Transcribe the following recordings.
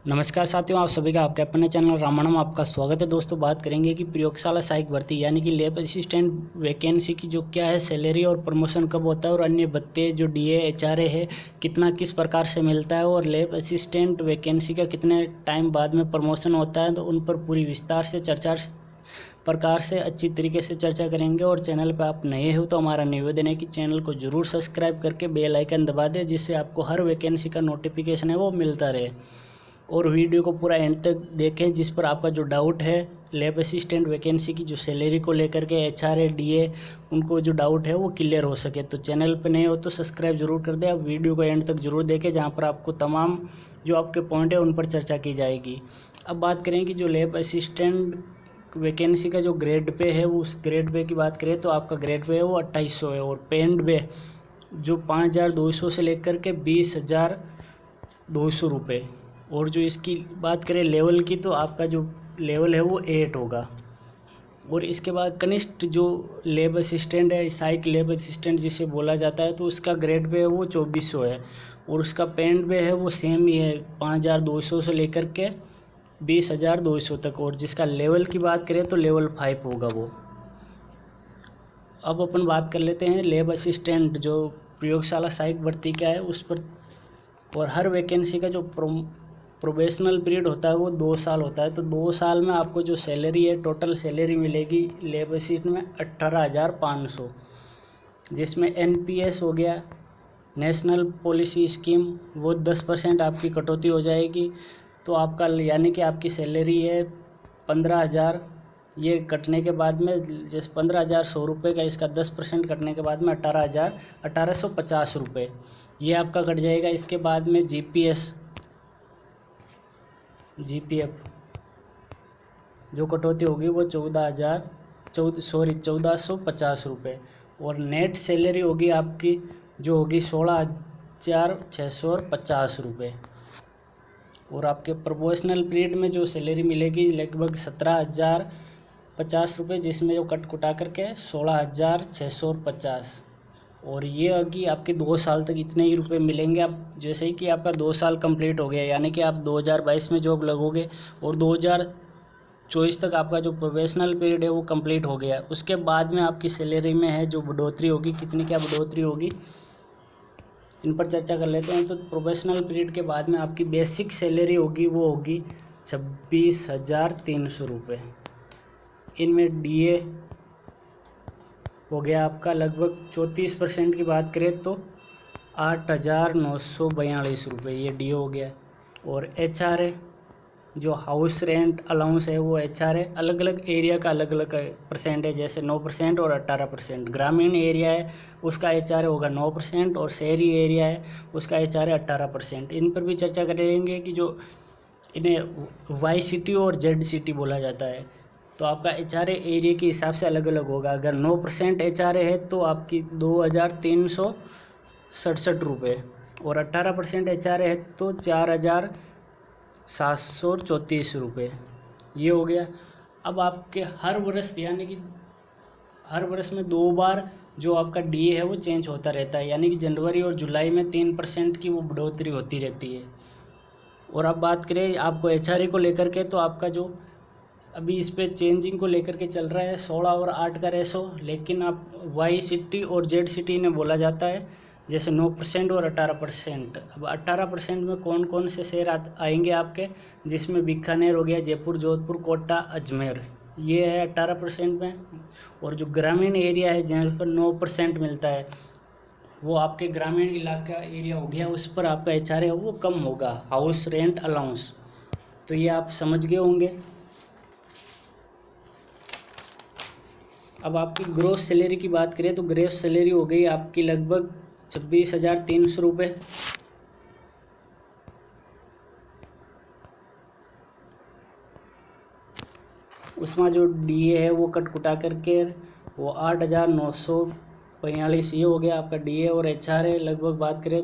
नमस्कार साथियों, आप सभी का आपके अपने चैनल रामायणम आपका स्वागत है। दोस्तों, बात करेंगे कि प्रयोगशाला सहायक भर्ती यानी कि लैब असिस्टेंट वैकेंसी की जो क्या है सैलरी और प्रमोशन कब होता है और अन्य भत्ते जो डीए एचआरए है कितना किस प्रकार से मिलता है और लैब असिस्टेंट वैकेंसी का कितने टाइम बाद में प्रमोशन होता है, तो उन पर पूरी विस्तार से चर्चा प्रकार से अच्छी तरीके से चर्चा करेंगे। और चैनल पर आप नए हो तो हमारा निवेदन है कि चैनल को जरूर सब्सक्राइब करके बेल आइकन दबा दें, जिससे आपको हर वैकेंसी का नोटिफिकेशन है वो मिलता रहे। और वीडियो को पूरा एंड तक देखें, जिस पर आपका जो डाउट है लैब असिस्टेंट वैकेंसी की जो सैलरी को लेकर के एचआरए डीए उनको जो डाउट है वो क्लियर हो सके। तो चैनल पर नए हो तो सब्सक्राइब जरूर कर दें। आप वीडियो को एंड तक जरूर देखें, जहाँ पर आपको तमाम जो आपके पॉइंट है उन पर चर्चा की जाएगी। अब बात करें कि जो लैब असिस्टेंट वैकेंसी का जो ग्रेड पे है, वो उस ग्रेड पे की बात करें तो आपका ग्रेड पे है वो 2800 है। और पेंड पे जो 5200 से लेकर के 20,200 रुपये। और जो इसकी बात करें लेवल की, तो आपका जो लेवल है वो 8 होगा। और इसके बाद कनिष्ठ जो लैब असिस्टेंट है, सहायक लैब असिस्टेंट जिसे बोला जाता है, तो उसका ग्रेड पे है वो 2400 है। और उसका पेंड पे है वो सेम ही है, 5200 से लेकर के 20,200 तक। और जिसका लेवल की बात करें तो लेवल 5 होगा वो। अब अपन बात कर लेते हैं लैब असिस्टेंट जो प्रयोगशाला सहायक भर्ती क्या है उस पर। और हर वैकेंसी का जो प्रोबेशनल पीरियड होता है वो 2 साल होता है। तो 2 साल में आपको जो सैलरी है, टोटल सैलरी मिलेगी लेबर असिस्टेंट में 18,500, जिसमें एनपीएस हो गया, नेशनल पॉलिसी स्कीम, वो 10% आपकी कटौती हो जाएगी। तो आपका यानी कि आपकी सैलरी है 15,000, ये कटने के बाद में जैसे 15,100 रुपये का इसका 10% कटने के बाद में 18,850 रुपये ये आपका कट जाएगा। इसके बाद में जीपीएफ जो कटौती होगी वो 14,450 रुपये। और नेट सैलरी होगी आपकी जो होगी 16,650 रुपये। और आपके प्रोपोर्शनल पीरियड में जो सैलरी मिलेगी लगभग 17,050 रुपये, जिसमें जो कट कुटा करके 16,650। और ये होगी आपके 2 साल तक इतने ही रुपए मिलेंगे। आप जैसे ही कि आपका 2 साल कंप्लीट हो गया, यानी कि आप 2022 में जॉब लगोगे और 2024 तक आपका जो प्रोफेशनल पीरियड है वो कंप्लीट हो गया, उसके बाद में आपकी सैलरी में है जो बढ़ोतरी होगी, कितनी क्या बढ़ोतरी होगी इन पर चर्चा कर लेते हैं। तो प्रोफेशनल पीरियड के बाद में आपकी बेसिक सैलरी होगी वो होगी 26,300 रुपये। इनमें डीए हो गया आपका लगभग 34% की बात करें तो 8,942 रुपये, ये डी हो गया। और एचआरए जो हाउस रेंट अलाउंस है वो एचआरए अलग अलग एरिया का अलग अलग परसेंट है, जैसे 9% और 18%। ग्रामीण एरिया है उसका एचआरए होगा 9% और शहरी एरिया है उसका एचआरए 18%। इन पर भी चर्चा करेंगे कि जो इन्हें वाई सिटी और जेड सिटी बोला जाता है। तो आपका एचआरए एरिया के हिसाब से अलग अलग होगा। अगर 9% एचआरए है तो आपकी 2,367 रुपये। और 18% एचआरए है तो 4,734 रुपये, ये हो गया। अब आपके हर वर्ष यानी कि हर वर्ष में 2 बार जो आपका डीए है वो चेंज होता रहता है, यानी कि जनवरी और जुलाई में 3% की वो बढ़ोतरी होती रहती है। और अब बात करें आपको एचआरए को लेकर के, तो आपका जो अभी इस पे चेंजिंग को लेकर के चल रहा है 16 और 8 का रेशो, लेकिन आप वाई सिटी और जेड सिटी इन्हें बोला जाता है, जैसे 9% और 18%। अब 18% में कौन कौन से शहर आएंगे आपके, जिसमें बीकानेर हो गया, जयपुर, जोधपुर, कोटा, अजमेर, ये है 18% में। और जो ग्रामीण एरिया है जहाँ पर 9% मिलता है, वो आपके ग्रामीण इलाका एरिया हो गया, उस पर आपका एचआरए वो कम होगा, हाउस रेंट अलाउंस। तो ये आप समझ गए होंगे। अब आपकी ग्रोस सैलरी की बात करें तो ग्रोस सैलरी हो गई आपकी लगभग 26,300 रुपये। उसमें जो डीए है वो कट कुटा करके वो 8,942 ये हो गया आपका डीए। और एचआरए लगभग बात करें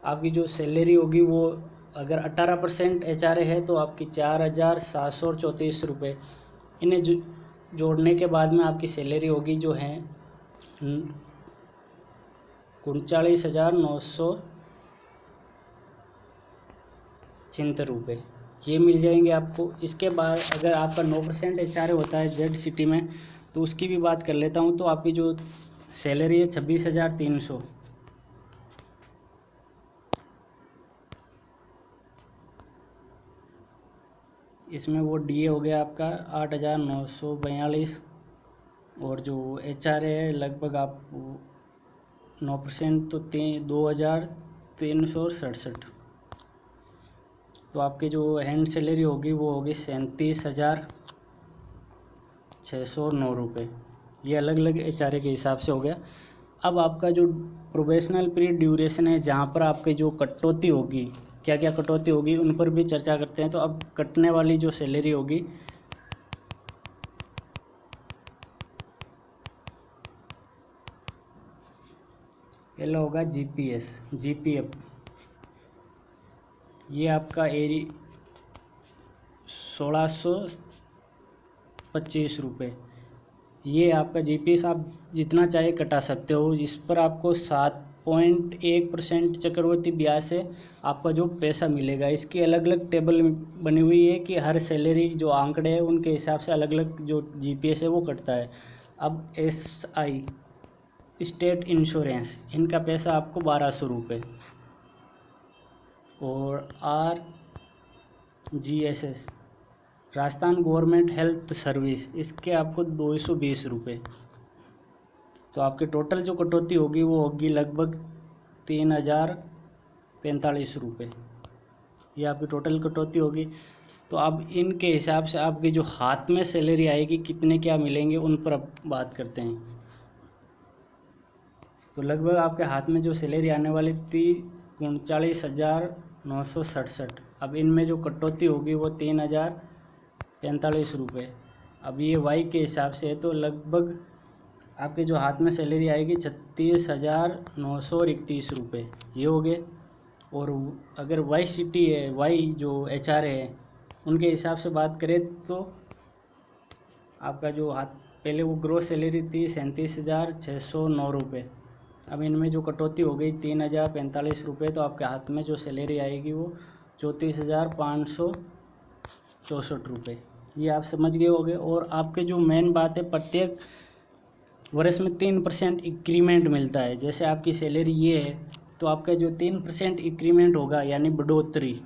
आपकी जो सैलरी होगी वो अगर 18% एचआरए है तो आपकी 4,734 रुपये। इन्हें जोड़ने के बाद में आपकी सैलरी होगी जो है 39,900 ₹76 ये मिल जाएंगे आपको। इसके बाद अगर आपका 9% HR होता है जेड सिटी में, तो उसकी भी बात कर लेता हूँ। तो आपकी जो सैलरी है 26,300, इसमें वो DA हो गया आपका 8,942, और जो HR है लगभग आप 9% तो 2,367। तो आपकी जो हैंड सैलरी होगी वो होगी 37,609 ये अलग अलग HRA के हिसाब से हो गया। अब आपका जो प्रोबेशनल पीरियड ड्यूरेशन है, जहाँ पर आपकी जो कटौती होगी, क्या क्या कटौती होगी उन पर भी चर्चा करते हैं। तो अब कटने वाली जो सैलरी होगी, पहला होगा GPF, ये आपका 1,625 ये आपका GPF आप जितना चाहे कटा सकते हो। इस पर आपको 7.1% चक्रवृद्धि ब्याज से आपका जो पैसा मिलेगा। इसकी अलग अलग टेबल बनी हुई है कि हर सैलरी जो आंकड़े हैं उनके हिसाब से अलग अलग जो GPF है वो कटता है। अब SI स्टेट इंश्योरेंस, इनका पैसा आपको ₹1,200, और RGSS Rajasthan government health service, इसके आपको ₹220। तो आपकी टोटल जो कटौती होगी वो होगी लगभग ₹3,045, ये आपकी टोटल कटौती होगी। तो अब इनके हिसाब से आपकी जो हाथ में सैलरी आएगी कितने क्या मिलेंगे उन पर अब बात करते हैं। तो लगभग आपके हाथ में जो सैलरी आने वाली थी 39,967। अब इनमें जो कटौती होगी वो ₹3,045। अब ये वाई के हिसाब से है, तो लगभग आपके जो हाथ में सैलरी आएगी ₹36,931 ये हो गए। और अगर वाई सिटी है, वाई जो HR है उनके हिसाब से बात करें तो आपका जो हाथ पहले वो ग्रोस सैलरी थी ₹37,609। अब इनमें जो कटौती हो गई ₹3,045, तो आपके हाथ में जो सैलरी आएगी वो ₹34,564। ये आप समझ गए होंगे। और आपके जो मेन बात है, प्रत्येक वर्ष में 3% इंक्रीमेंट मिलता है। जैसे आपकी सैलरी ये है तो आपका जो 3% इंक्रीमेंट होगा यानी बढ़ोतरी,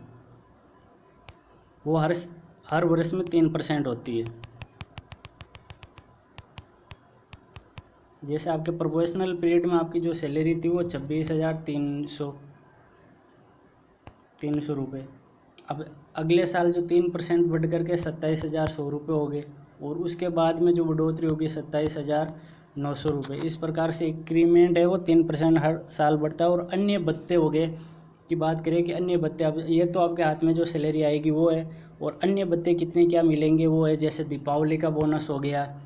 वो हर वर्ष में 3% होती है। जैसे आपके प्रोफेशनल पीरियड में आपकी जो सैलरी थी वो 26,300 रुपये। अब अगले साल जो 3% बढ़ करके 27,100 रुपये हो गए, और उसके बाद में जो बढ़ोतरी होगी 27,900 रुपये। इस प्रकार से इंक्रीमेंट है वो 3% हर साल बढ़ता है। और अन्य भत्ते हो गए की बात करें कि अन्य भत्ते, अब ये तो आपके हाथ में जो सैलरी आएगी वो है, और अन्य भत्ते कितने क्या मिलेंगे वो है, जैसे दीपावली का बोनस हो गया,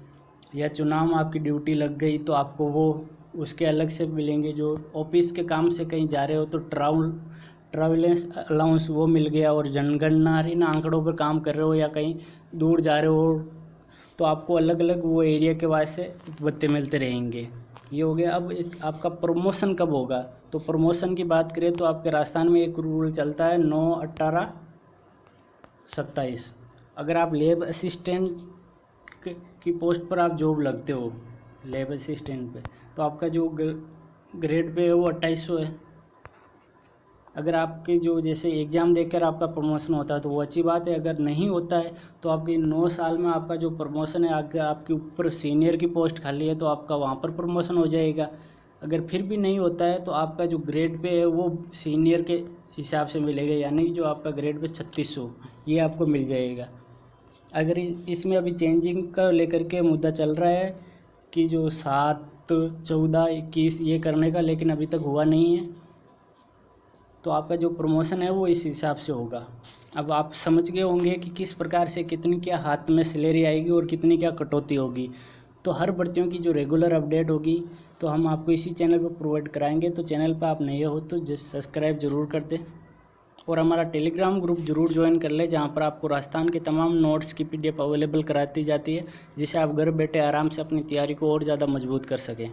या चुनाव में आपकी ड्यूटी लग गई तो आपको वो उसके अलग से मिलेंगे। जो ऑफिस के काम से कहीं जा रहे हो तो ट्रैवलेंस अलाउंस वो मिल गया। और जनगणना इन आंकड़ों पर काम कर रहे हो या कहीं दूर जा रहे हो तो आपको अलग अलग वो एरिया के वास्ते से भत्ते मिलते रहेंगे। ये हो गया। अब आपका प्रमोशन कब होगा, तो प्रमोशन की बात करें तो आपके राजस्थान में एक रूल चलता है 9/18/27। अगर आप लैब असिस्टेंट की पोस्ट पर आप जॉब लगते हो लैब असिस्टेंट पे, तो आपका जो ग्रेड पे है वो 2800 है। अगर आपके जो जैसे एग्ज़ाम देकर आपका प्रमोशन होता है तो वो अच्छी बात है। अगर नहीं होता है तो आपके 9 साल में आपका जो प्रमोशन है, अगर आपके ऊपर सीनियर की पोस्ट खाली है तो आपका वहाँ पर प्रमोशन हो जाएगा। अगर फिर भी नहीं होता है तो आपका जो ग्रेड पे है वो सीनियर के हिसाब से मिलेगा, यानी जो आपका ग्रेड पे 3600 ये आपको मिल जाएगा। अगर इसमें अभी चेंजिंग का लेकर के मुद्दा चल रहा है कि जो 7, 14, 21 ये करने का, लेकिन अभी तक हुआ नहीं है। तो आपका जो प्रमोशन है वो इस हिसाब से होगा। अब आप समझ गए होंगे कि किस प्रकार से कितनी क्या हाथ में सैलरी आएगी और कितनी क्या कटौती होगी। तो हर भर्तियों की जो रेगुलर अपडेट होगी तो हम आपको इसी चैनल पर प्रोवाइड कराएंगे। तो चैनल पर आप नए हो तो सब्सक्राइब ज़रूर कर दें, और हमारा टेलीग्राम ग्रुप जरूर ज्वाइन कर ले, जहाँ पर आपको राजस्थान के तमाम नोट्स की PDF अवेलेबल कराती जाती है, जिसे आप घर बैठे आराम से अपनी तैयारी को और ज़्यादा मजबूत कर सकें।